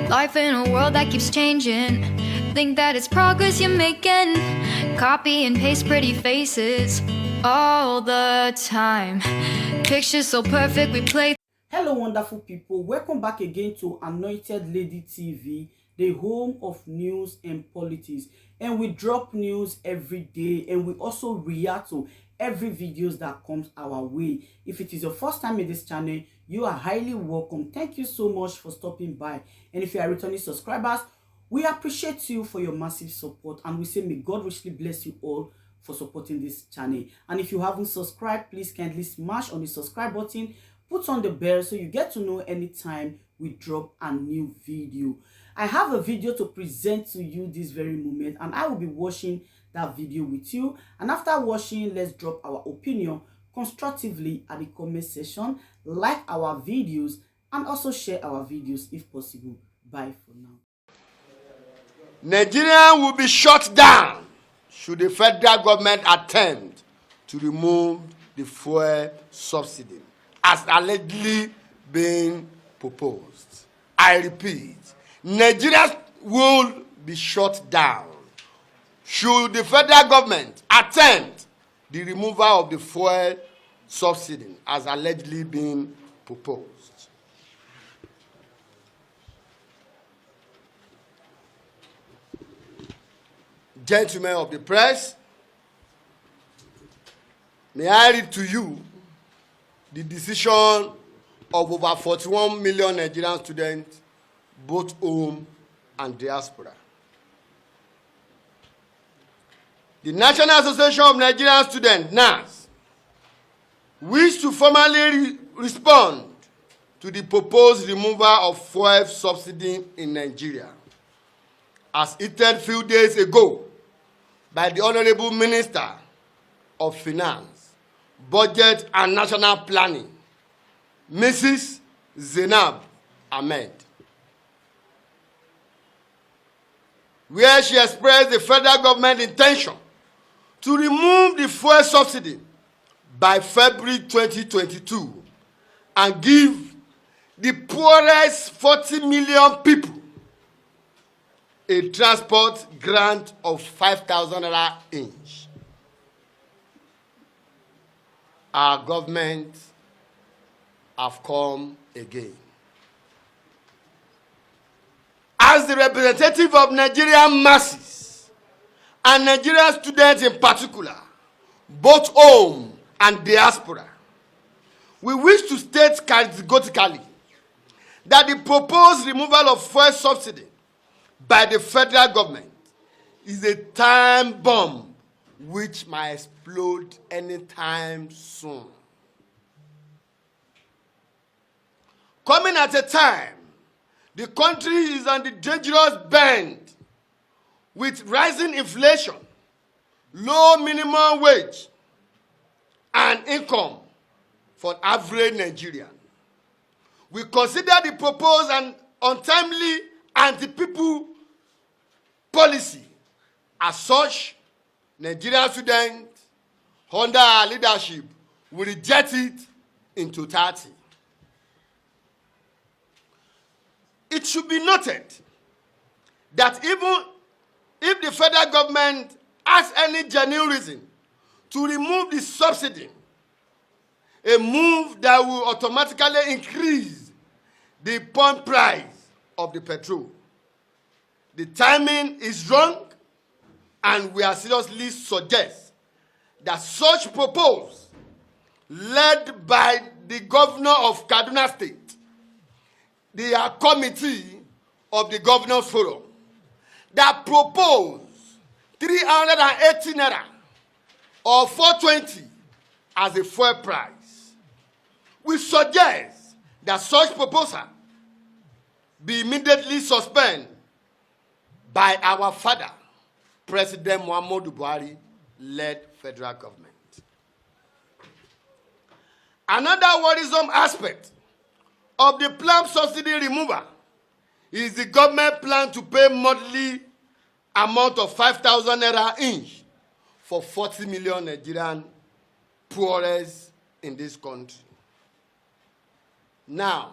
Life in a world that keeps changing. Think that it's progress you're making. Copy and paste pretty faces all the time. Pictures so perfect we play. Hello wonderful people, welcome back again to Anointed Lady TV, the home of news and politics. And we drop news every day, and we also react to every videos that comes our way. If it is your first time in this channel, you are highly welcome. Thank you so much for stopping by. And if you are returning subscribers, we appreciate you for your massive support, and we say may God richly bless you all for supporting this channel. And if you haven't subscribed, please kindly smash on the subscribe button, put on the bell so you get to know anytime we drop a new video. I have a video to present to you this very moment, and I will be watching that video with you. And after watching, let's drop our opinion constructively at the comment section, like our videos, and also share our videos if possible. Bye for now. Nigeria will be shut down should the federal government attempt to remove the fuel subsidy as allegedly being proposed. I repeat, Nigeria will be shut down should the federal government attempt the removal of the fuel subsidy as allegedly being proposed. Gentlemen of the press, may I read to you the decision of over 41 million Nigerian students, both home and diaspora. The National Association of Nigerian Students, NAS, wish to formally respond to the proposed removal of fuel subsidy in Nigeria, as stated a few days ago by the Honorable Minister of Finance, Budget and National Planning, Mrs. Zainab Ahmed, where she expressed the federal government intention to remove the fuel subsidy by February 2022 and give the poorest 40 million people a transport grant of 5,000 naira each. Our government have come again. As the representative of Nigerian masses and Nigerian students in particular, both home and diaspora, we wish to state categorically that the proposed removal of fuel subsidy by the federal government is a time bomb which might explode anytime soon. Coming at a time, the country is on the dangerous bend with rising inflation, low minimum wage, and income for an average Nigerian. We consider the proposed and untimely anti-people policy as such. Nigerian students, under our leadership, will reject it in totality. It should be noted that even if the federal government has any genuine reason to remove the subsidy, a move that will automatically increase the pump price of the petrol, the timing is wrong, and we are seriously suggest that such proposal, led by the governor of Kaduna State, the committee of the Governors Forum, that propose 380 naira or 420 as a fuel price. We suggest that such proposal be immediately suspended by our father, President Muhammadu Buhari-led federal government. Another worrisome aspect of the planned subsidy removal is the government plan to pay monthly amount of 5,000 naira each for 40 million Nigerian poorest in this country. Now,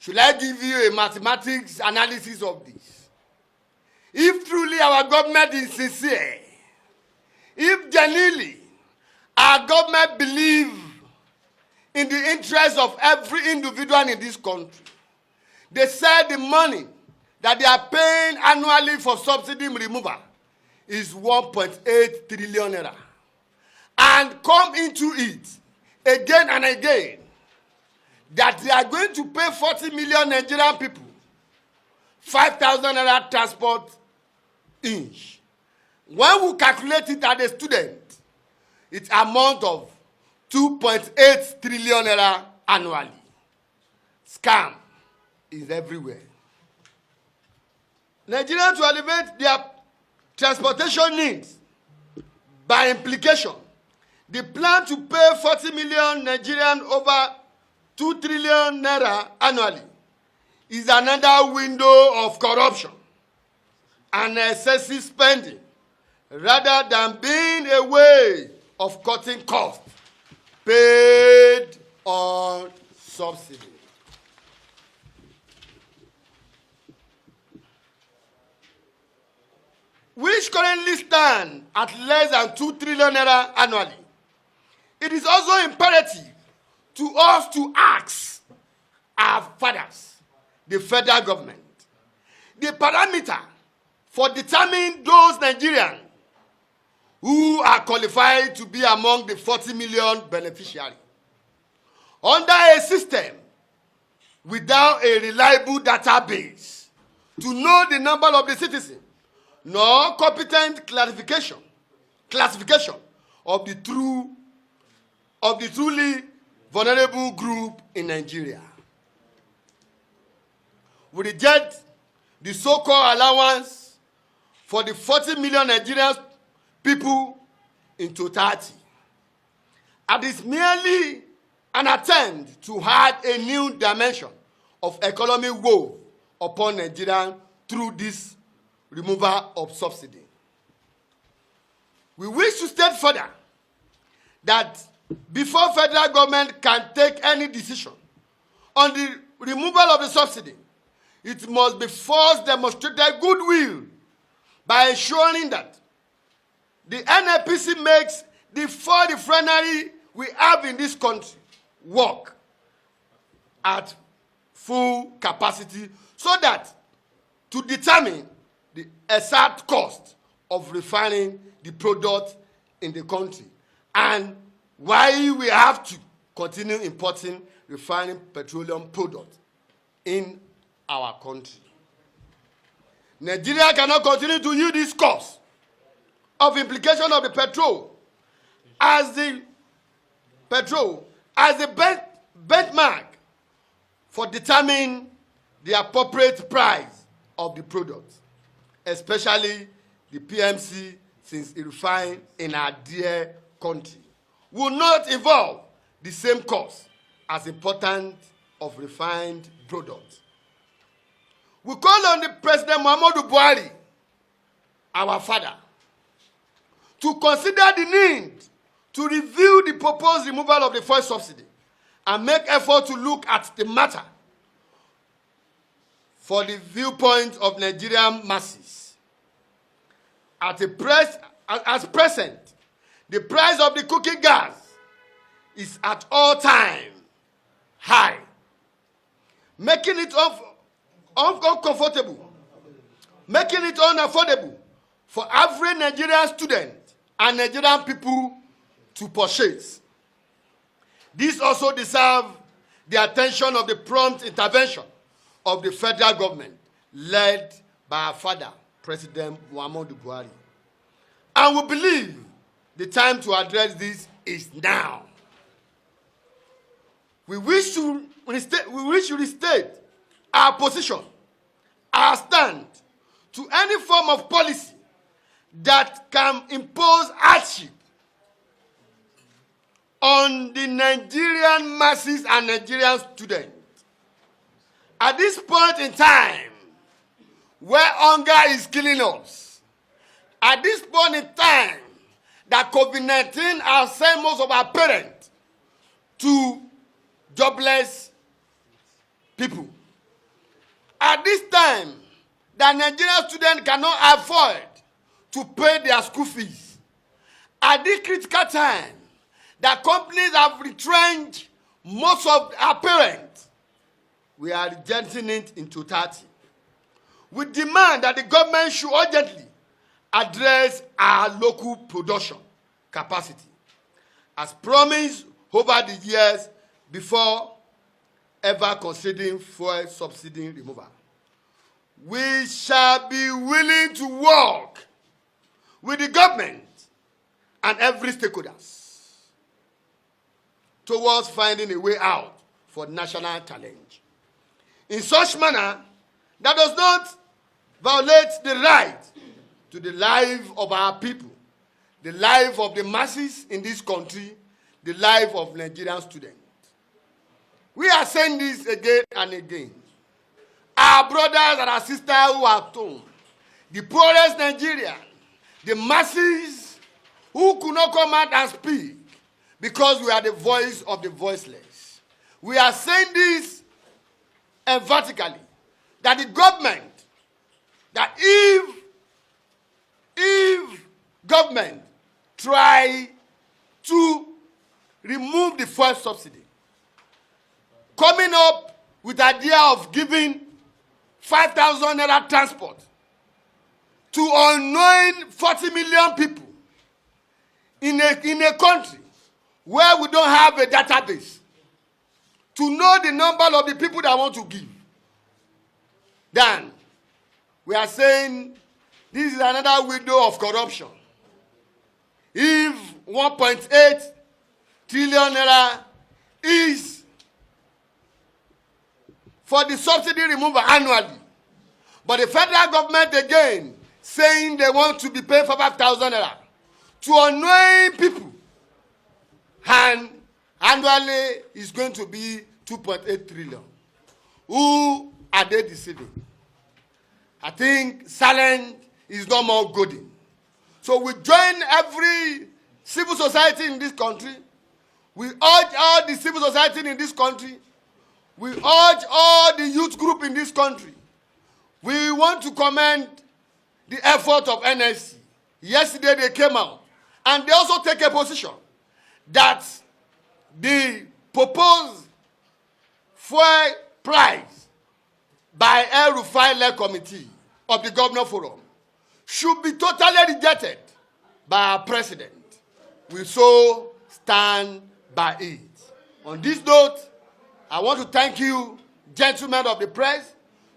Should I give you a mathematics analysis of this? If truly our government is sincere, if genuinely our government believes in the interest of every individual in this country, they said the money that they are paying annually for subsidy removal is 1.8 trillion naira. And come into it again and again that they are going to pay 40 million Nigerian people 5,000 naira transport each. When we calculate it as a student, it's amount of 2.8 trillion naira annually. Scam is everywhere. Nigerians to elevate their transportation needs. By implication, the plan to pay 40 million Nigerians over 2 trillion naira annually is another window of corruption and excessive spending rather than being a way of cutting costs paid on subsidy. Which currently stand at less than 2 trillion naira annually. It is also imperative to us to ask our fathers, the federal government, the parameter for determining those Nigerians who are qualified to be among the 40 million beneficiaries. Under a system without a reliable database to know the number of the citizens, nor competent classification of the truly vulnerable group in Nigeria. We reject the so-called allowance for the 40 million Nigerian people in totality. It is merely an attempt to add a new dimension of economic woe upon Nigerians through this removal of subsidy. We wish to state further that before federal government can take any decision on the removal of the subsidy, it must be first demonstrated goodwill by ensuring that the NNPC makes the 4 refineries we have in this country work at full capacity so that to determine the exact cost of refining the product in the country and why we have to continue importing refining petroleum products in our country. Nigeria cannot continue to use this cost of implication of the petrol as the benchmark for determining the appropriate price of the product, especially the PMC, since it refined in our dear country, will not involve the same cost as important of refined products. We call on the President Muhammadu Buhari, our father, to consider the need to review the proposed removal of the fuel subsidy and make effort to look at the matter for the viewpoint of Nigerian masses. As present, the price of the cooking gas is at all-time high, making it uncomfortable, making it unaffordable for every Nigerian student and Nigerian people to purchase. This also deserves the attention of the prompt intervention of the federal government, led by our father, President Muhammadu Buhari. And we believe the time to address this is now. We wish to restate our position, our stand to any form of policy that can impose hardship on the Nigerian masses and Nigerian students. At this point in time, where hunger is killing us, at this point in time that COVID-19 has sent most of our parents to jobless people, At this time, the Nigerian students cannot afford to pay their school fees. At this critical time, the companies have retrenched most of our parents. We are rejecting it in totality. We demand that the government should urgently address our local production capacity, as promised over the years before ever considering fuel subsidy removal. We shall be willing to work with the government and every stakeholders towards finding a way out for national challenge in such manner that does not violate the right to the life of our people, the life of the masses in this country, the life of Nigerian students. We are saying this again and again. Our brothers and our sisters who are at home, the poorest Nigerian, the masses who could not come out and speak because we are the voice of the voiceless. We are saying this emphatically, that the government, that if government try to remove the fuel subsidy, coming up with the idea of giving 5,000 naira transport to unknowing 40 million people in a country where we don't have a database to know the number of the people that want to give, then we are saying this is another window of corruption. If 1.8 trillion naira is for the subsidy removal annually, but the federal government again saying they want to be paid for 5,000 naira to unknowing people, and annually is going to be 2.8 trillion. Who are they deceiving? I think silence is no more golden. So we join every civil society in this country. We urge all the civil society in this country. We urge all the youth group in this country. We want to commend the effort of NSC. Yesterday they came out and they also take a position that the proposed fuel price by H3ආVY committee of the Governor Forum should be totally rejected by our president. We so stand by it. On this note, I want to thank you, gentlemen of the press,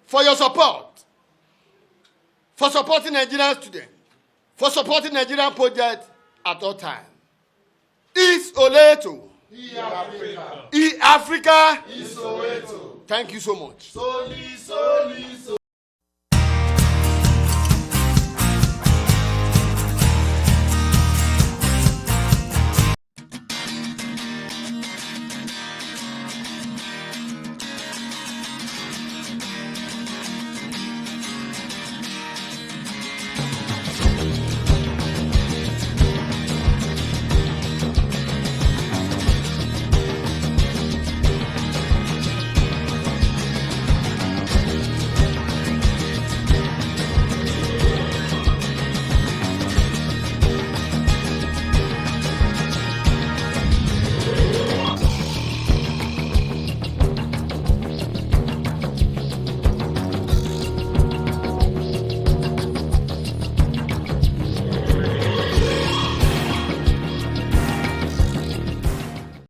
for your support, for supporting Nigerian students, for supporting Nigerian projects at all times. Is Oleto. E-Africa. E-Africa. Is Soweto. Thank you so much. Soli,